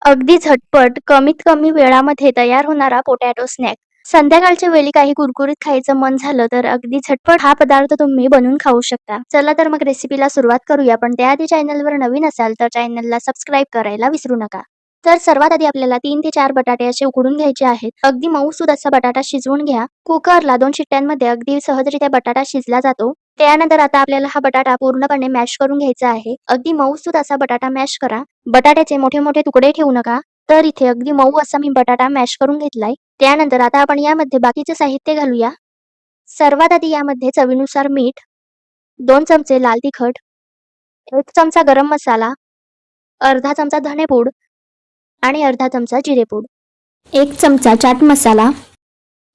अगदी झटपट, कमीत कमी वेळामध्ये तयार होणारा पोटॅटो स्नॅक. संध्याकाळच्या वेळी काही कुरकुरीत खायचं मन झालं तर अगदी झटपट हा पदार्थ तुम्ही बनवून खाऊ शकता. चला तर मग रेसिपीला सुरुवात करूया. पण त्याआधी चॅनलवर नवीन असाल तर चॅनलला सबस्क्राईब करायला विसरू नका. तर सर्वात आधी आपल्याला 3 ते 4 बटाटे असे उकडून घ्यायचे आहेत. अगदी मऊसूद असा बटाटा शिजवून घ्या. कुकरला 2 शिट्ट्यांमध्ये अगदी सहजरित्या बटाटा शिजला जातो. त्यानंतर आता आपल्याला हा बटाटा पूर्णपणे मॅश करून घ्यायचा आहे. अगदी मऊसूद असा बटाटा मॅश करा. बटाट्याचे मोठे मोठे तुकडे ठेवू नका. तर इथे अगदी मऊ असा मी बटाटा मॅश करून घेतलाय. त्यानंतर आता आपण यामध्ये बाकीचे साहित्य घालूया. सर्वात आधी यामध्ये चवीनुसार मीठ, 2 चमचे लाल तिखट, 1 चमचा गरम मसाला, अर्धा चमचा धनेपूड आणि अर्धा चमचा जिरेपूड, 1 चमचा चाट मसाला.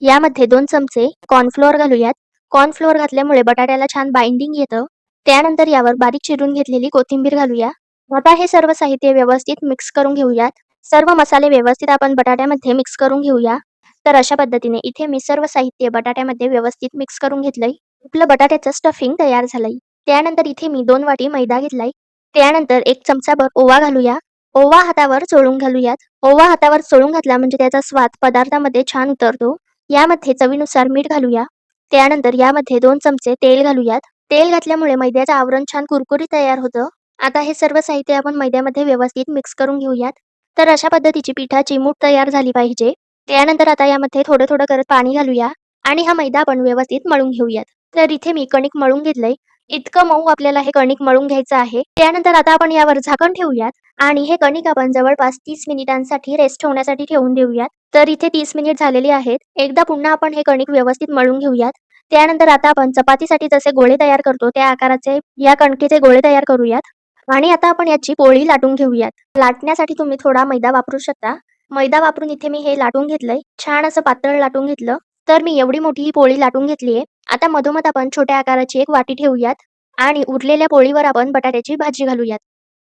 यामध्ये 2 चमचे कॉर्नफ्लोअर घालूयात. कॉर्नफ्लोअर घातल्यामुळे बटाट्याला छान बाइंडिंग येतं. त्यानंतर यावर बारीक चिरून घेतलेली कोथिंबीर घालूया. आता हे सर्व साहित्य व्यवस्थित मिक्स करून घेऊयात. सर्व मसाले व्यवस्थित आपण बटाट्यामध्ये मिक्स करून घेऊया. तर अशा पद्धतीने इथे मी सर्व साहित्य बटाट्यामध्ये व्यवस्थित मिक्स करून घेतलंय. आपलं बटाट्याचं स्टफिंग तयार झालंय. त्यानंतर इथे मी 2 वाटी मैदा घेतलाय. त्यानंतर 1 चमचाभर ओवा घालूया. ओवा हातावर चोळून घालूयात. ओवा हातावर चोळून घातला म्हणजे त्याचा स्वाद पदार्थामध्ये छान उतरतो. यामध्ये चवीनुसार मीठ घालूया. त्यानंतर यामध्ये 2 चमचे तेल घालूयात. तेल घातल्यामुळे मैद्याचं आवरण छान कुरकुरीत तयार होतं. आता हे सर्व साहित्य आपण मैद्यामध्ये व्यवस्थित मिक्स करून घेऊयात. तर अशा पद्धतीची पिठाची मूठ तयार झाली पाहिजे. त्यानंतर आता यामध्ये थोडं थोडं करत पाणी घालूया आणि हा मैदा आपण व्यवस्थित मळून घेऊयात. तर इथे मी कणिक मळून घेतलंय. इतकं मऊ आपल्याला हे कणिक मळून घ्यायचं आहे. त्यानंतर आता आपण यावर झाकण ठेवूयात आणि हे कणिक आपण जवळपास 30 मिनिटांसाठी रेस्ट होण्यासाठी ठेवून देऊयात. तर इथे 30 मिनिट झालेली आहेत. एकदा पुन्हा आपण हे कणिक व्यवस्थित मळून घेऊयात. त्यानंतर आता आपण चपातीसाठी जसे गोळे तयार करतो त्या आकाराचे या कणकेचे गोळे तयार करूयात. आणि आता आपण याची पोळी लाटून घेऊयात. लाटण्यासाठी तुम्ही थोडा मैदा वापरू शकता. मैदा वापरून इथे मी हे लाटून घेतलंय. छान असं पातळ लाटून घेतलं. तर मी एवढी मोठी ही पोळी लाटून घेतलीये. आता मधोमध आपण छोट्या आकाराची एक वाटी ठेवूयात आणि उरलेल्या पोळीवर आपण बटाट्याची भाजी घालूयात.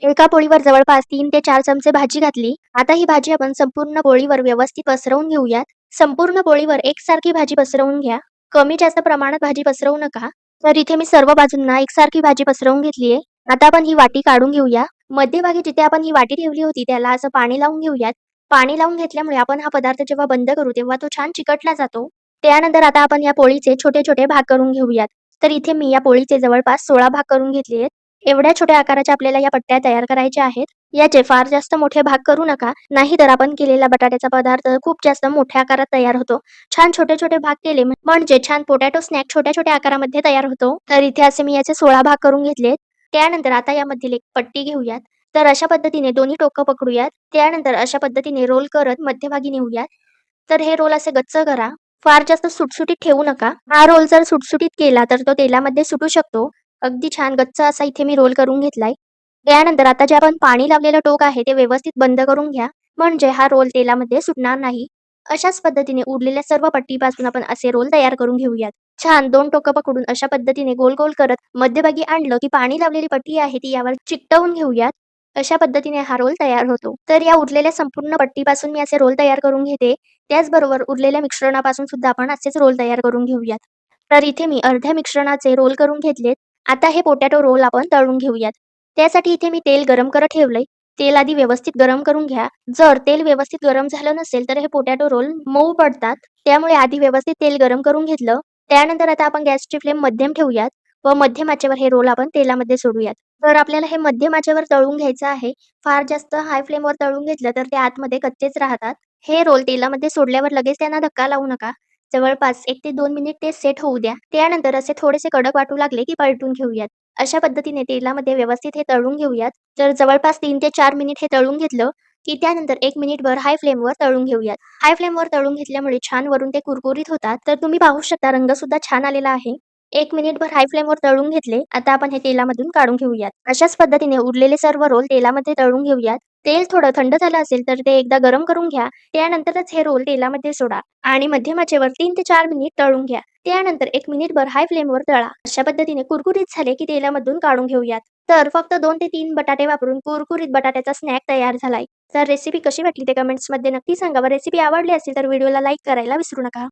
एका पोळीवर जवळपास 3 ते 4 चमचे भाजी घातली. आता ही भाजी आपण संपूर्ण पोळीवर व्यवस्थित पसरवून घेऊयात. संपूर्ण पोळीवर एकसारखी भाजी पसरवून घ्या. कमी जास्त प्रमाणात भाजी पसरवू नका. तर इथे मी सर्व बाजूंना एकसारखी भाजी पसरवून घेतलीये. आता आपण ही वाटी काढून घेऊया. मध्यभागी जिथे आपण ही वाटी ठेवली होती त्याला असं पाणी लावून घेऊयात. पाणी लावून घेतल्यामुळे आपण हा पदार्थ जेव्हा बंद करू तेव्हा तो छान चिकटला जातो. त्यानंतर आता आपण या पोळीचे छोटे छोटे भाग करून घेऊयात. तर इथे मी या पोळीचे जवळपास 16 भाग करून घेतले आहेत. एवढ्या छोट्या आकाराच्या आपल्याला या पट्ट्या तयार करायच्या आहेत. याचे फार जास्त मोठे भाग करू नका. नाहीतर आपण केलेला बटाट्याचा पदार्थ खूप जास्त मोठ्या आकारात तयार होतो. छान छोटे छोटे भाग केले म्हणजे छान पोटॅटो स्नॅक छोट्या छोट्या आकारामध्ये तयार होतो. तर इथे असे मी याचे 16 भाग करून घेतलेत. त्यानंतर आता यामधील एक पट्टी घेऊयात. तर अशा पद्धतीने दोन्ही टोकं पकडूयात. त्यानंतर अशा पद्धतीने रोल करत मध्यभागी नेऊयात. तर हे रोल असे गच्च करा. फार जास्त सुटसुटीत ठेवू नका. हा रोल जर सुटसुटीत केला तर तो तेलामध्ये सुटू शकतो. अगदी छान गच्च असा इथे मी रोल करून घेतलाय. त्यानंतर आता जे आपण पाणी लावलेलं टोक आहे ते व्यवस्थित बंद करून घ्या. म्हणजे हा रोल तेलामध्ये सुटणार नाही. अशाच पद्धतीने उरलेल्या सर्व पट्टीपासून आपण असे रोल तयार करून घेऊयात. छान 2 टोकं पकडून अशा पद्धतीने गोल गोल करत मध्यभागी आणलं की पाणी लावलेली पट्टी आहे ती यावर चिकटवून घेऊयात. अशा पद्धतीने हा रोल तयार होतो. तर या उरलेल्या संपूर्ण पट्टीपासून मी असे रोल तयार करून घेते. त्याचबरोबर उरलेल्या मिश्रणापासून सुद्धा आपण असेच रोल तयार करून घेऊयात. तर इथे मी अर्ध्या मिश्रणाचे रोल करून घेतलेत. आता हे पोटॅटो रोल आपण तळून घेऊयात. त्यासाठी इथे मी तेल गरम करत ठेवलंय. तेल आधी व्यवस्थित गरम करून घ्या. जर तेल व्यवस्थित गरम झालं नसेल तर हे पोटॅटो रोल मऊ पडतात. त्यामुळे आधी व्यवस्थित तेल गरम करून घेतलं. त्यानंतर आता आपण गॅसची फ्लेम मध्यम ठेवूयात व मध्यम आचेवर हे रोल आपण तेलामध्ये सोडूयात. तर आपल्याला हे मध्यम आचेवर तळून घ्यायचं आहे. फार जास्त हाय फ्लेमवर तळून घेतलं तर ते आतमध्ये कच्चेच राहतात. हे रोल तेलामध्ये सोडल्यावर लगेच त्यांना धक्का लावू नका. जवळपास 1 ते 2 मिनिट ते सेट होऊ द्या. त्यानंतर असे थोडेसे कडक वाटू लागले की पलटून घेऊयात. अशा पद्धतीने तेलामध्ये व्यवस्थित हे तळून घेऊयात. तर जवळपास 3 ते 4 मिनिट हे तळून घेतलं की त्यानंतर 1 मिनिटभर हाय फ्लेमवर तळून घेऊयात. हाय फ्लेमवर तळून घेतल्यामुळे छान वरून ते कुरकुरीत होतात. तर तुम्ही पाहू शकता रंग सुद्धा छान आलेला आहे. 1 मिनिटभर हाय फ्लेमवर तळून घेतले. आता आपण हे तेलामधून काढून घेऊयात. अशाच पद्धतीने उरलेले सर्व रोल तेलामध्ये तळून घेऊयात. तेल थोडं थंड झालं असेल तर ते एकदा गरम करून घ्या. त्यानंतरच हे रोल तेलामध्ये सोडा आणि मध्यम आचेवर 3 ते 4 मिनिट तळून घ्या. त्यानंतर 1 मिनिटभर हाय फ्लेमवर तळा. अशा पद्धतीने कुरकुरीत झाले की तेलामधून काढून घेऊयात. तर फक्त 2 ते 3 बटाटे वापरून कुरकुरीत बटाट्याचा स्नॅक तयार झालाय. तर रेसिपी कशी वाटली ते कमेंट्समध्ये नक्की सांगा व रेसिपी आवडली असेल तर व्हिडिओला लाईक करायला विसरू नका.